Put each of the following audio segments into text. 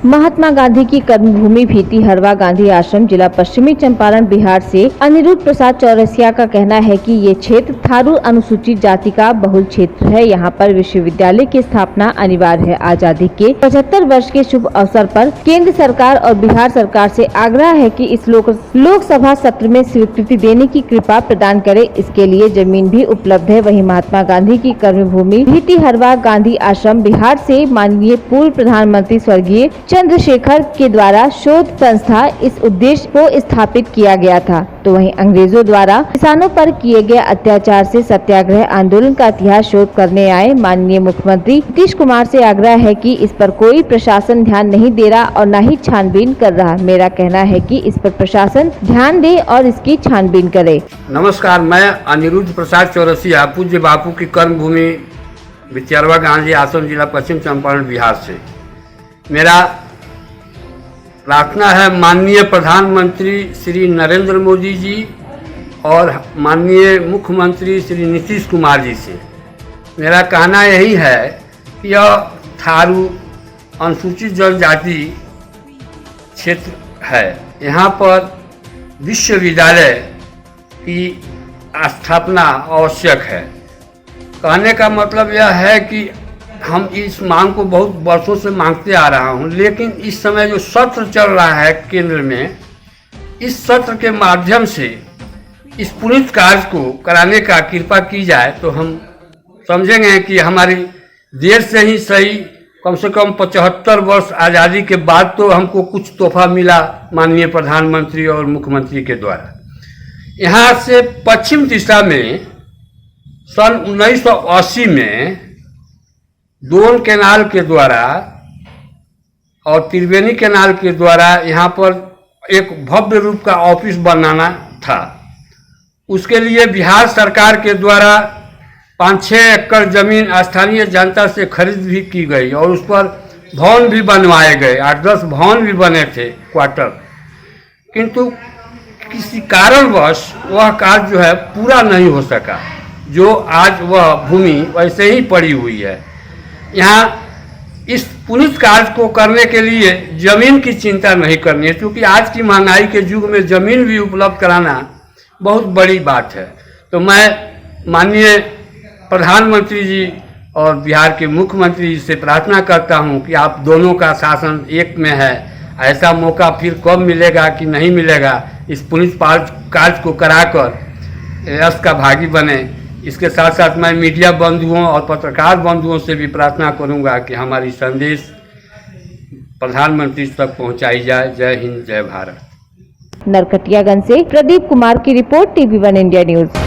महात्मा गांधी की कर्मभूमि भीटी हरवा गांधी आश्रम जिला पश्चिमी चंपारण बिहार से अनिरुद्ध प्रसाद चौरसिया का कहना है कि ये क्षेत्र थारू अनुसूचित जाति का बहुल क्षेत्र है। यहाँ पर विश्वविद्यालय की स्थापना अनिवार्य है। आजादी के 75 वर्ष के शुभ अवसर पर केंद्र सरकार और बिहार सरकार से आग्रह है कि इस लोकसभा सत्र में स्वीकृति देने की कृपा प्रदान करे। इसके लिए जमीन भी उपलब्ध है। वहीं महात्मा गांधी की कर्मभूमि भीटी हरवा गांधी आश्रम बिहार से माननीय पूर्व प्रधानमंत्री स्वर्गीय चंद्रशेखर के द्वारा शोध संस्था इस उद्देश्य को स्थापित किया गया था। तो वहीं अंग्रेजों द्वारा किसानों पर किए गए अत्याचार से सत्याग्रह आंदोलन का इतिहास शोध करने आए माननीय मुख्यमंत्री नीतीश कुमार से आग्रह है कि इस पर कोई प्रशासन ध्यान नहीं दे रहा और न ही छानबीन कर रहा। मेरा कहना है कि इस पर प्रशासन ध्यान दे और इसकी छानबीन करे। नमस्कार, मैं अनिरुद्ध प्रसाद चौरसिया पूज्य बापू की कर्मभूमि भीटी हरवा गांधी आश्रम जिला पश्चिम चंपारण बिहार से। मेरा प्रार्थना है माननीय प्रधानमंत्री श्री नरेंद्र मोदी जी और माननीय मुख्यमंत्री श्री नीतीश कुमार जी से। मेरा कहना यही है कि यह थारू अनुसूचित जनजाति क्षेत्र है। यहाँ पर विश्वविद्यालय की स्थापना आवश्यक है। कहने का मतलब यह है कि हम इस मांग को बहुत वर्षों से मांगते आ रहा हूं, लेकिन इस समय जो सत्र चल रहा है केंद्र में, इस सत्र के माध्यम से इस पुनीत कार्य को कराने का कृपा की जाए तो हम समझेंगे कि हमारी देर से ही सही कम से कम 75 वर्ष आज़ादी के बाद तो हमको कुछ तोहफा मिला माननीय प्रधानमंत्री और मुख्यमंत्री के द्वारा। यहाँ से पश्चिम दिशा में सन 1980 में दोन कैनाल के द्वारा और त्रिवेणी कैनाल के द्वारा यहाँ पर एक भव्य रूप का ऑफिस बनाना था। उसके लिए बिहार सरकार के द्वारा 5-6 एकड़ जमीन स्थानीय जनता से खरीद भी की गई और उस पर भवन भी बनवाए गए। 8-10 भवन भी बने थे, क्वार्टर। किंतु किसी कारणवश वह कार्य जो है पूरा नहीं हो सका। जो आज वह भूमि वैसे ही पड़ी हुई है। यहाँ इस पुनीत कार्य को करने के लिए जमीन की चिंता नहीं करनी है, क्योंकि आज की महंगाई के युग में जमीन भी उपलब्ध कराना बहुत बड़ी बात है। तो मैं माननीय प्रधानमंत्री जी और बिहार के मुख्यमंत्री जी से प्रार्थना करता हूं कि आप दोनों का शासन एक में है। ऐसा मौका फिर कब मिलेगा कि नहीं मिलेगा, इस पुनीत कार्य को कराकर यश का भागी बने। इसके साथ साथ मैं मीडिया बंधुओं और पत्रकार बंधुओं से भी प्रार्थना करूंगा कि हमारी संदेश प्रधानमंत्री तक पहुंचाई जाए। जय हिंद, जय भारत। नरकटियागंज से प्रदीप कुमार की report, TV1 India news.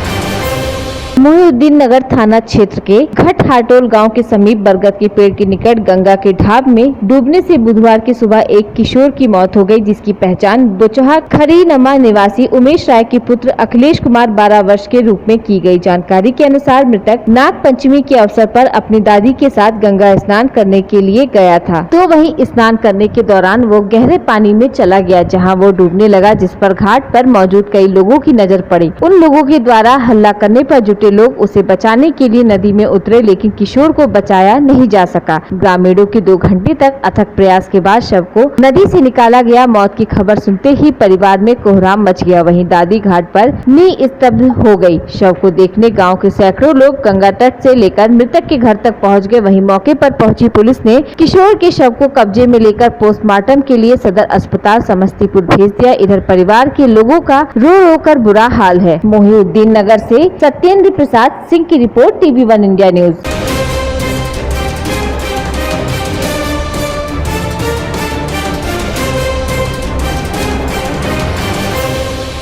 Mohiuddin Nagar थाना क्षेत्र के घट हाटोल गांव के समीप बरगद के पेड़ के निकट गंगा के ढाब में डूबने से बुधवार की सुबह एक किशोर की मौत हो गई, जिसकी पहचान बोचहा खरीनमा निवासी उमेश राय के पुत्र अखिलेश कुमार 12 वर्ष के रूप में की गई। जानकारी के अनुसार मृतक नाग पंचमी के अवसर पर अपनी दादी के साथ गंगा स्नान करने के लिए गया था। तो वहीं स्नान करने के दौरान वो गहरे पानी में चला गया, जहाँ वो डूबने लगा, जिस पर घाट पर मौजूद कई लोगों की नजर पड़ी। उन लोगों के द्वारा हल्ला करने पर जुटे लोग उसे बचाने के लिए नदी में उतरे, लेकिन किशोर को बचाया नहीं जा सका। ग्रामीणों के 2 घंटे तक अथक प्रयास के बाद शव को नदी से निकाला गया। मौत की खबर सुनते ही परिवार में कोहराम मच गया। वहीं दादी घाट पर निस्तब्ध हो गई। शव को देखने गांव के सैकड़ों लोग गंगा तट से लेकर मृतक के घर तक पहुंच गए। वहीं मौके पर पहुंची पुलिस ने किशोर के शव को कब्जे में लेकर पोस्टमार्टम के लिए सदर अस्पताल समस्तीपुर भेज दिया। इधर परिवार के लोगों का रो रो कर बुरा हाल है। मोहिउद्दीन नगर से सत्येंद्र प्रसाद सिंह की रिपोर्ट, TV1 इंडिया न्यूज।